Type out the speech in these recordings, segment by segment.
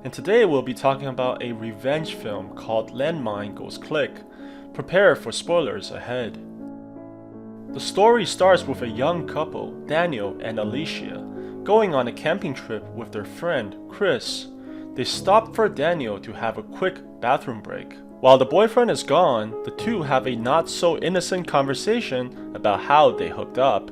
and today we'll be talking about a revenge film called Landmine Goes Click. Prepare for spoilers ahead. The story starts with a young couple, Daniel and Alicia, going on a camping trip with their friend, Chris. They stop for Daniel to have a quick bathroom break. While the boyfriend is gone, the two have a not-so-innocent conversation about how they hooked up.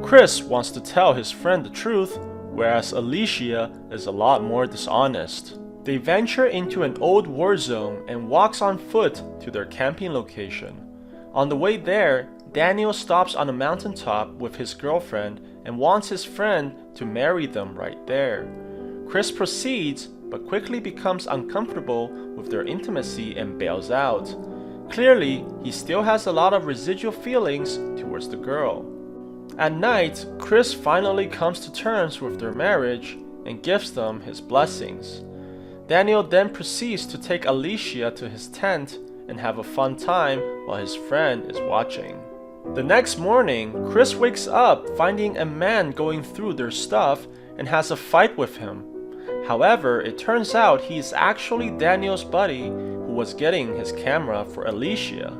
Chris wants to tell his friend the truth, whereas Alicia is a lot more dishonest. They venture into an old war zone and walks on foot to their camping location. On the way there, Daniel stops on a mountaintop with his girlfriend and wants his friend to marry them right there. Chris proceeds, but quickly becomes uncomfortable with their intimacy and bails out. Clearly, he still has a lot of residual feelings towards the girl. At night, Chris finally comes to terms with their marriage and gives them his blessings. Daniel then proceeds to take Alicia to his tent and have a fun time while his friend is watching. The next morning, Chris wakes up finding a man going through their stuff and has a fight with him. However, it turns out he is actually Daniel's buddy who was getting his camera for Alicia.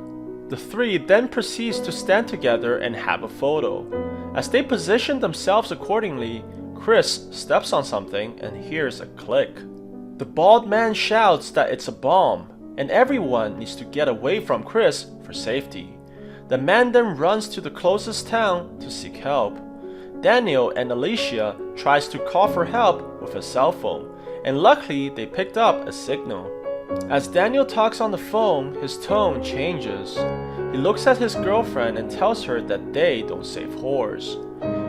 The three then proceeds to stand together and have a photo. As they position themselves accordingly, Chris steps on something and hears a click. The bald man shouts that it's a bomb, and everyone needs to get away from Chris for safety. The man then runs to the closest town to seek help. Daniel and Alicia tries to call for help with a cell phone, and luckily they picked up a signal. As Daniel talks on the phone, his tone changes. He looks at his girlfriend and tells her that they don't save whores.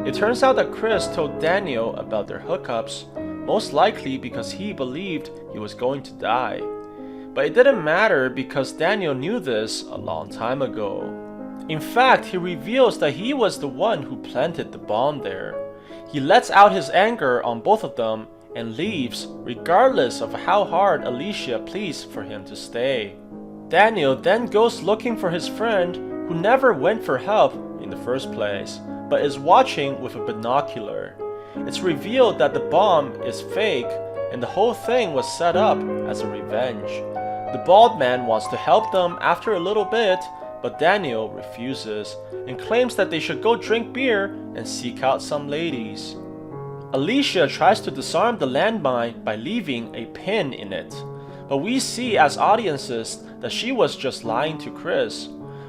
It turns out that Chris told Daniel about their hookups, most likely because he believed he was going to die. But it didn't matter because Daniel knew this a long time ago. In fact, he reveals that he was the one who planted the bomb there. He lets out his anger on both of them and leaves regardless of how hard Alicia pleads for him to stay. Daniel then goes looking for his friend who never went for help in the first place, but is watching with a binocular. It's revealed that the bomb is fake and the whole thing was set up as a revenge. The bald man wants to help them after a little bit, but Daniel refuses and claims that they should go drink beer and seek out some ladies. Alicia tries to disarm the landmine by leaving a pin in it, but we see as audiences that she was just lying to Chris.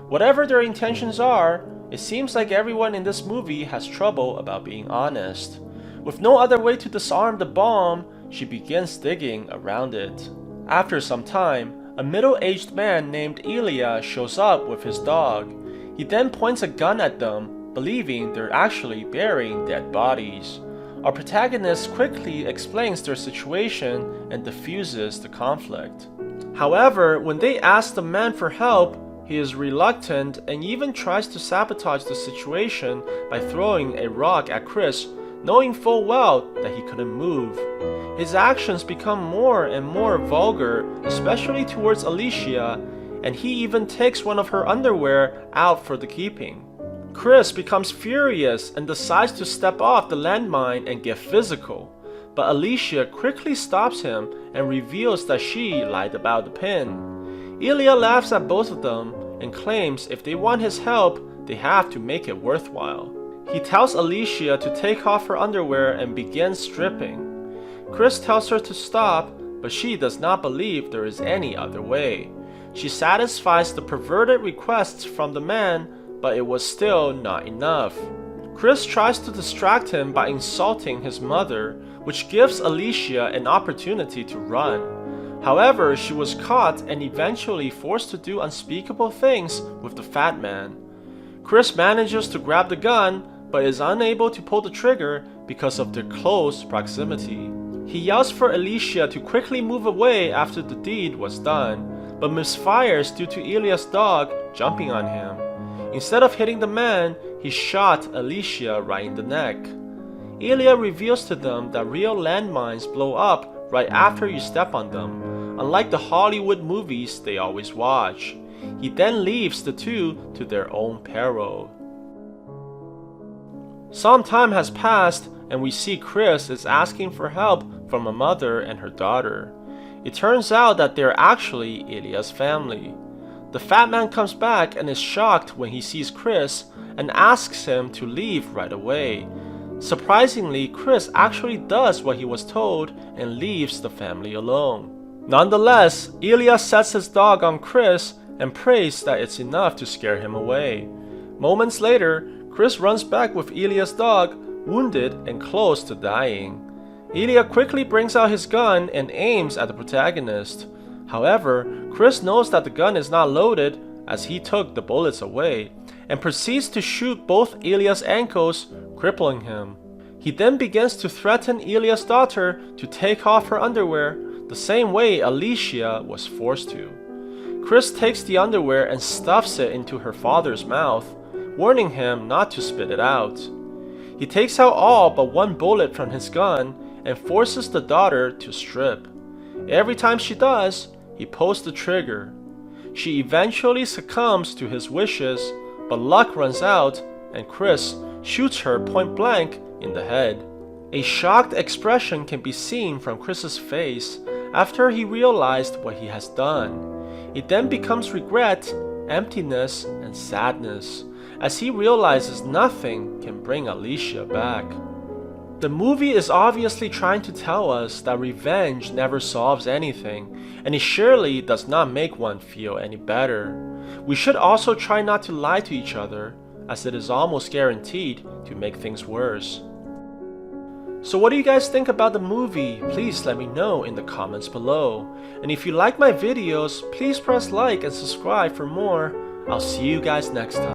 Whatever their intentions are, it seems like everyone in this movie has trouble about being honest. With no other way to disarm the bomb, she begins digging around it. After some time, a middle-aged man named Ilya shows up with his dog. He then points a gun at them, believing they're actually burying dead bodies. Our protagonist quickly explains their situation and diffuses the conflict. However, when they ask the man for help, he is reluctant and even tries to sabotage the situation by throwing a rock at Chris, knowing full well that he couldn't move. His actions become more and more vulgar, especially towards Alicia, and he even takes one of her underwear out for the keeping. Chris becomes furious and decides to step off the landmine and get physical, but Alicia quickly stops him and reveals that she lied about the pin. Ilya laughs at both of them and claims if they want his help, they have to make it worthwhile. He tells Alicia to take off her underwear and begin stripping. Chris tells her to stop, but she does not believe there is any other way. She satisfies the perverted requests from the man, but it was still not enough. Chris tries to distract him by insulting his mother, which gives Alicia an opportunity to run. However, she was caught and eventually forced to do unspeakable things with the fat man. Chris manages to grab the gun, but is unable to pull the trigger because of their close proximity. He yells for Alicia to quickly move away after the deed was done, but misfires due to Ilya's dog jumping on him. Instead of hitting the man, he shot Alicia right in the neck. Ilya reveals to them that real landmines blow up right after you step on them, unlike the Hollywood movies they always watch. He then leaves the two to their own peril. Some time has passed and we see Chris is asking for help from a mother and her daughter. It turns out that they're actually Ilya's family. The fat man comes back and is shocked when he sees Chris and asks him to leave right away. Surprisingly, Chris actually does what he was told and leaves the family alone. Nonetheless, Ilya sets his dog on Chris and prays that it's enough to scare him away. Moments later, Chris runs back with Ilya's dog, wounded and close to dying. Ilya quickly brings out his gun and aims at the protagonist. However, Chris knows that the gun is not loaded as he took the bullets away and proceeds to shoot both Ilya's ankles, crippling him. He then begins to threaten Ilya's daughter to take off her underwear the same way Alicia was forced to. Chris takes the underwear and stuffs it into her father's mouth, warning him not to spit it out. He takes out all but one bullet from his gun and forces the daughter to strip. Every time she does, he pulls the trigger. She eventually succumbs to his wishes, but luck runs out and Chris shoots her point blank in the head. A shocked expression can be seen from Chris's face after he realized what he has done. It then becomes regret, emptiness, and sadness, as he realizes nothing can bring Alicia back. The movie is obviously trying to tell us that revenge never solves anything, and it surely does not make one feel any better. We should also try not to lie to each other, as it is almost guaranteed to make things worse. So what do you guys think about the movie? Please let me know in the comments below. And if you like my videos, please press like and subscribe for more. I'll see you guys next time.